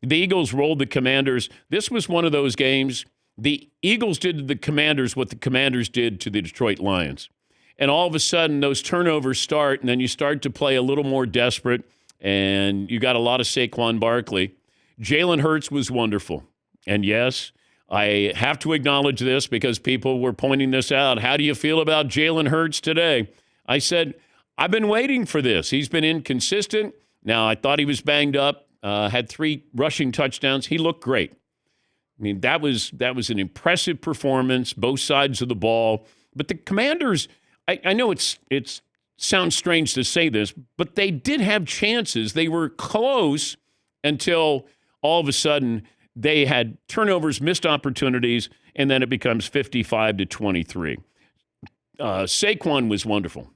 The Eagles rolled the Commanders. This was one of those games. The Eagles did to the Commanders what the Commanders did to the Detroit Lions. And all of a sudden, those turnovers start, and then you start to play a little more desperate, and you got a lot of Saquon Barkley. Jalen Hurts was wonderful. And yes, I have to acknowledge this because people were pointing this out. How do you feel about Jalen Hurts today? I said, I've been waiting for this. He's been inconsistent. Now, I thought he was banged up, had 3 rushing touchdowns. He looked great. I mean, that was an impressive performance, both sides of the ball. But the Commanders, I know it sounds strange to say this, but they did have chances. They were close until all of a sudden they had turnovers, missed opportunities, and then it becomes 55-23. Saquon was wonderful.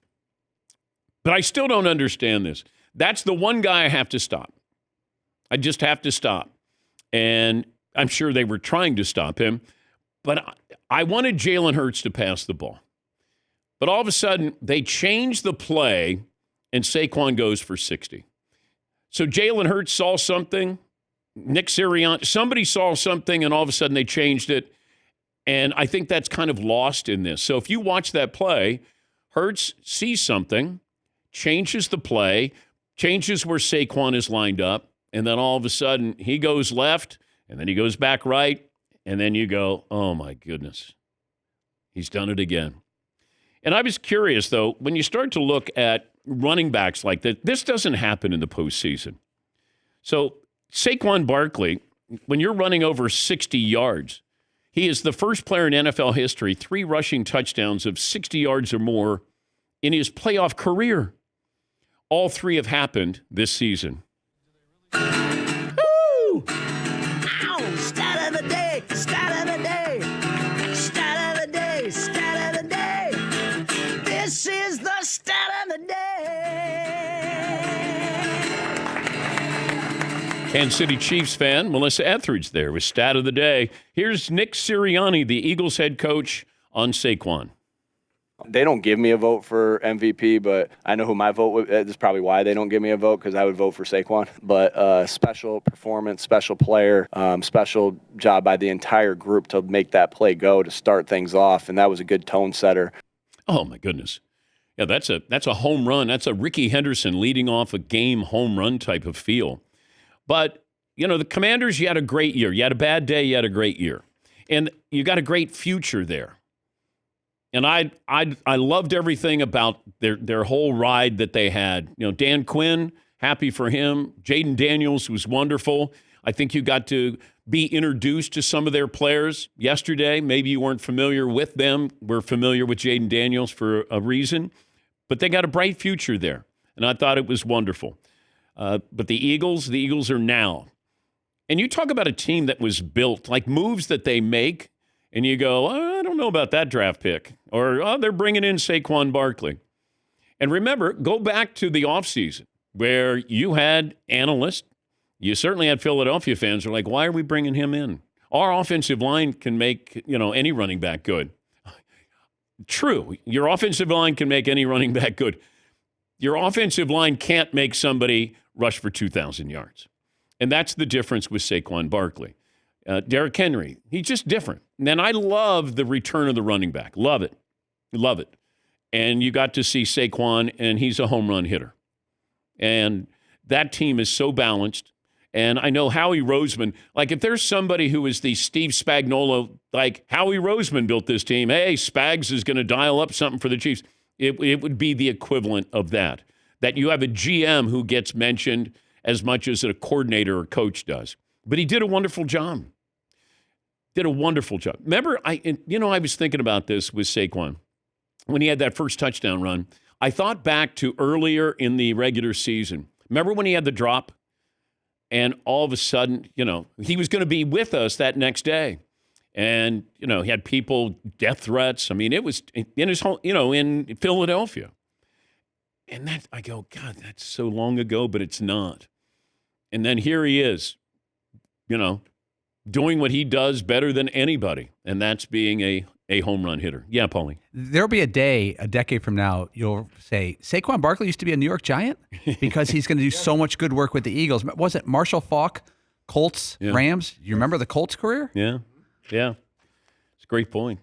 But I still don't understand this. That's the one guy I have to stop. I just have to stop. And I'm sure they were trying to stop him. But I wanted Jalen Hurts to pass the ball. But all of a sudden, they change the play, and Saquon goes for 60. So Jalen Hurts saw something. Nick Serianni, somebody saw something, and all of a sudden they changed it. And I think that's kind of lost in this. So if you watch that play, Hurts sees something, changes the play, changes where Saquon is lined up, and then all of a sudden he goes left, and then he goes back right, and then you go, oh, my goodness. He's done it again. And I was curious, though, when you start to look at running backs like that, this doesn't happen in the postseason. So Saquon Barkley, when you're running over 60 yards, he is the first player in NFL history, 3 rushing touchdowns of 60 yards or more in his playoff career. All 3 have happened this season. Woo! Ow! Stat of the day! Stat of the day! Stat of the day! Stat of the day! This is the stat of the day! Kansas City Chiefs fan Melissa Etheridge there with Stat of the Day. Here's Nick Serianni, the Eagles head coach, on Saquon. They don't give me a vote for MVP, but I know who my vote would. That's probably why they don't give me a vote, because I would vote for Saquon. But special performance, special player, special job by the entire group to make that play go, to start things off, and that was a good tone setter. Oh, my goodness. Yeah, that's a home run. That's a Ricky Henderson leading off a game home run type of feel. But, the Commanders, you had a great year. You had a bad day, you had a great year. And you got a great future there. And I loved everything about their whole ride that they had. Dan Quinn, happy for him. Jaden Daniels was wonderful. I think you got to be introduced to some of their players yesterday. Maybe you weren't familiar with them. We're familiar with Jaden Daniels for a reason. But they got a bright future there. And I thought it was wonderful. But the Eagles are now. And you talk about a team that was built, like moves that they make, and you go, I don't know about that draft pick. Or, they're bringing in Saquon Barkley. And remember, go back to the offseason where you had analysts, you certainly had Philadelphia fans who are like, why are we bringing him in? Our offensive line can make, any running back good. True, your offensive line can make any running back good. Your offensive line can't make somebody rush for 2,000 yards. And that's the difference with Saquon Barkley. Derrick Henry, he's just different. And I love the return of the running back. Love it. Love it. And you got to see Saquon, and he's a home run hitter. And that team is so balanced. And I know Howie Roseman, like if there's somebody who is the Steve Spagnuolo, like Howie Roseman built this team, hey, Spags is going to dial up something for the Chiefs. It would be the equivalent of that you have a GM who gets mentioned as much as a coordinator or coach does. But he did a wonderful job. Remember, I was thinking about this with Saquon. When he had that first touchdown run, I thought back to earlier in the regular season. Remember when he had the drop? And all of a sudden, he was going to be with us that next day. And, he had people, death threats. I mean, it was in his home, in Philadelphia. And that, I go, God, that's so long ago, but it's not. And then here he is, doing what he does better than anybody. And that's being a home run hitter. Yeah, Paulie. There'll be a day, a decade from now, you'll say, Saquon Barkley used to be a New York Giant because he's going to do so much good work with the Eagles. Was it Marshall Faulk Colts, Yeah. Rams. You remember the Colts career? Yeah. Yeah. It's a great point.